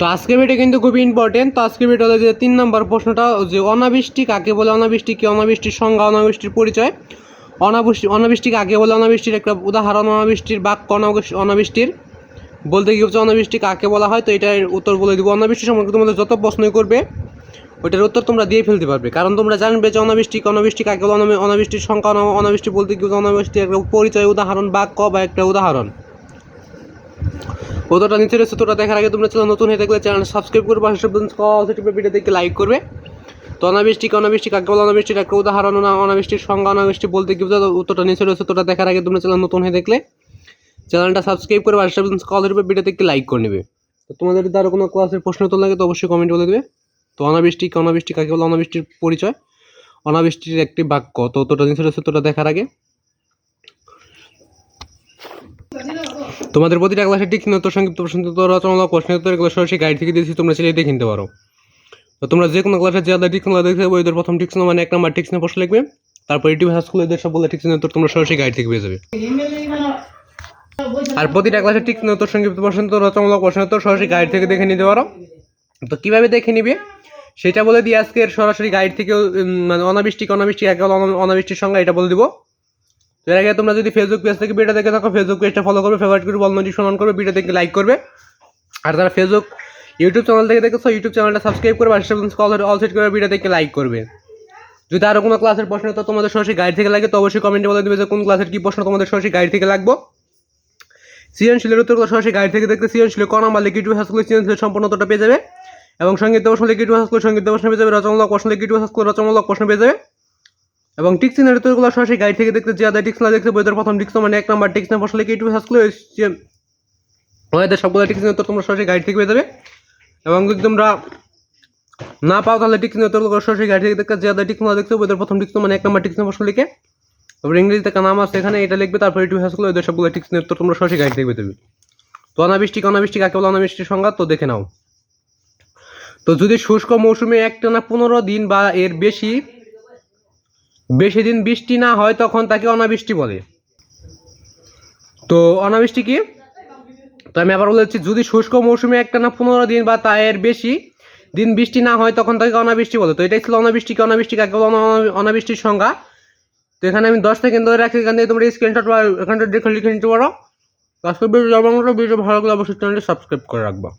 তো আজকের ভিডিও কিন্তু খুবই ইম্পর্টেন্ট। তো আজকের ভিডিও হলো যে 3 নম্বর প্রশ্নটা, যে অনাবৃষ্টি কাকে বলে, অনাবৃষ্টি কি, অনাবৃষ্টির সংজ্ঞা, অনাবৃষ্টির পরিচয়, অনাবৃষ্টি কাকে বলে, অনাবৃষ্টির একটা উদাহরণ, অনাবৃষ্টির বাক্য, অনাবৃষ্টির বলতে কি হচ্ছে, অনাবৃষ্টি কাকে বলা হয়। তো এটার উত্তর বলে দিব। অনাবৃষ্টি সম্পর্কে তোমাদের যত প্রশ্নই করবে ওইটার উত্তর তোমরা দিয়ে ফেলতে পারবে, কারণ তোমরা জানবে যে অনাবৃষ্টি কাকে বলে, অনাবৃষ্টির সংখ্যা, অনাবৃষ্টি বলতে কি হচ্ছে, অনাবৃষ্টির একটা পরিচয়, উদাহরণ, বাক্য বা একটা উদাহরণ। উত্তরটা নিচে রয়েছে। তোটা দেখার আগে তোমরা চ্যানেল নতুন হয়ে থাকলে চ্যানেল সাবস্ক্রাইব করবে, ভিডিও দেখে লাইক করবে। তো অনাবৃষ্টি কাকে বলে, অনাবৃষ্টির একটা উদাহরণ, অনাবৃষ্টির সংজ্ঞা, অনাবৃষ্টি বলতে কি বোঝায়, উত্তরটা নিচে রয়েছে। তোটা দেখার আগে তোমরা চ্যানেল নতুন হয়ে দেখলে চ্যানেলটা সাবস্ক্রাইব করে ভিডিও দেখে লাইক করে নেবে। তো তোমাদের যদি আরও কোনো ক্লাসের প্রশ্ন তো লাগে তো অবশ্যই কমেন্ট বলে দেবে। তো অনাবৃষ্টি কাকে বলে, অনাবৃষ্টির পরিচয়, অনাবৃষ্টির একটি বাক্য। তো উত্তরটা নিচে রয়েছে। তোটা দেখার আগে তোমাদের প্রতিটা ক্লাসে ঠিক উত্তর, সংক্ষিপ্ত প্রশ্ন, রচনামূলক প্রশ্নোত্তর এগুলো সরাসরি গাইড থেকে দিয়েছি, তোমরা চাইলে দেখে নিতে পারো। তো তোমরা যে কোনো ক্লাসে যা টিকসন দেখতে হবে, ওদের প্রথম টিকসন মানে 1 নম্বর টিকসনে প্রশ্ন লিখবে, তারপর ইউটিউব স্কুলে এদের সবগুলো টিকসনের উত্তর তোমরা সরাসরি গাইড থেকে পেয়ে যাবে। আর প্রতিটা ক্লাসে টিকসন উত্তর, সংক্ষিপ্ত প্রশ্ন, রচনামূলক প্রশ্নোত্তর সরাসরি গাইড থেকে দেখে নিতে পারো। তো কীভাবে দেখে নিবে সেটা বলে দিয়ে আজকের সরাসরি গাইড থেকে, মানে অনাবৃষ্টি একে অনাবৃষ্টির সংজ্ঞা এটা বলে দিব। তো এর আগে তোমরা যদি ফেসবুক পেজ থেকে ভিডিও দেখে থাকো, ফেসবুক পেজটা ফলো করবে, ফেভারিট করবে, অল নোটিফিকেশন অন করবে, ভিডিও দেখে লাইক করবে। আর যারা ইউটিউব চ্যানেল থেকে দেখেছো, ইউটিউব চ্যানেলটা সাবস্ক্রাইব করবে, অল সেট করে ভিডিও দেখে লাইক করবে। যদি আরও কোনো ক্লাসের প্রশ্ন তো তোমাদের সরাসরি গাইড থেকে লাগে তো অবশ্যই কমেন্টে বলে দেবে যে কোন ক্লাসের কী প্রশ্ন তোমাদের সরাসরি গাইড থেকে লাগবো। সৃজনশীলের উত্তরগুলো সরাসরি গাইড থেকে দেখতে সৃজনশীল ক নাম্বার লিখিত হাসগুলো সৃজনশীলের সম্পূর্ণ উত্তরটা পেয়ে যাবে, এবং সংক্ষিপ্ত প্রশ্ন লিখিত হাসগুলো সংক্ষিপ্ত প্রশ্ন পেয়ে যাবে, রচনামূলক প্রশ্ন লিখিত হাসগুলো রচনামূলক প্রশ্ন পেয়ে যাবে। এবং টিকসিনের উত্তরগুলো সরাসরি গাইড থেকে দেখতে যে আদায় টিকসনা দেখতে বইদের প্রথম টিকসন মানে 1 নম্বর টিকসনের প্রশ্ন লিখে ইউটিউব হাসগুলো ওদের সবগুলো টিকসনের উত্তর তোমরা সরাসরি গাইড থেকে পেয়ে যাবে। এবং যদি তোমরা না পাও তাহলে টিকসনের উত্তরগুলো সরাসরি গাইড থেকে দেখতে যে আদায় টিকসনা দেখতে বইদের প্রথম টিকসন মানে 1 নম্বর টিকসনের প্রশ্ন লিখে, তারপর ইংরেজিতে একটা নাম আছে এখানে, এটা লিখবে, তারপর ইউটিউব হাসগুলো ওদের সবগুলো টিকসনের উত্তর তোমরা সরাসরি গাইড থেকে পেয়ে যাবে। তো অনাবৃষ্টি কাকে বলে, অনাবৃষ্টির সংজ্ঞা তো দেখে নাও। তো যদি শুষ্ক মৌসুমে একটানা 15 দিন বা এর বেশি দিন বৃষ্টি না হয় তখন তাকে অনাবৃষ্টি বলে। তো অনাবৃষ্টি কি, তো আমি আবার বলেছি, যদি শুষ্ক মৌসুমে একটানা 15 দিন বা এর বেশি দিন বৃষ্টি না হয় তখন তাকে অনাবৃষ্টি বলে। তো এটাই ছিল অনাবৃষ্টি কাকে বলে, অনাবৃষ্টির সংজ্ঞা। তো এখানে আমি 10 সেকেন্ড ধরে রাখি, এখান থেকে তোমরা স্ক্রিনশট বা এখানটা দেখে লিখে নিতে পারো। আজকের ভিডিও ভালো লাগলে অবশ্যই চ্যানেলটি সাবস্ক্রাইব করে রাখবা।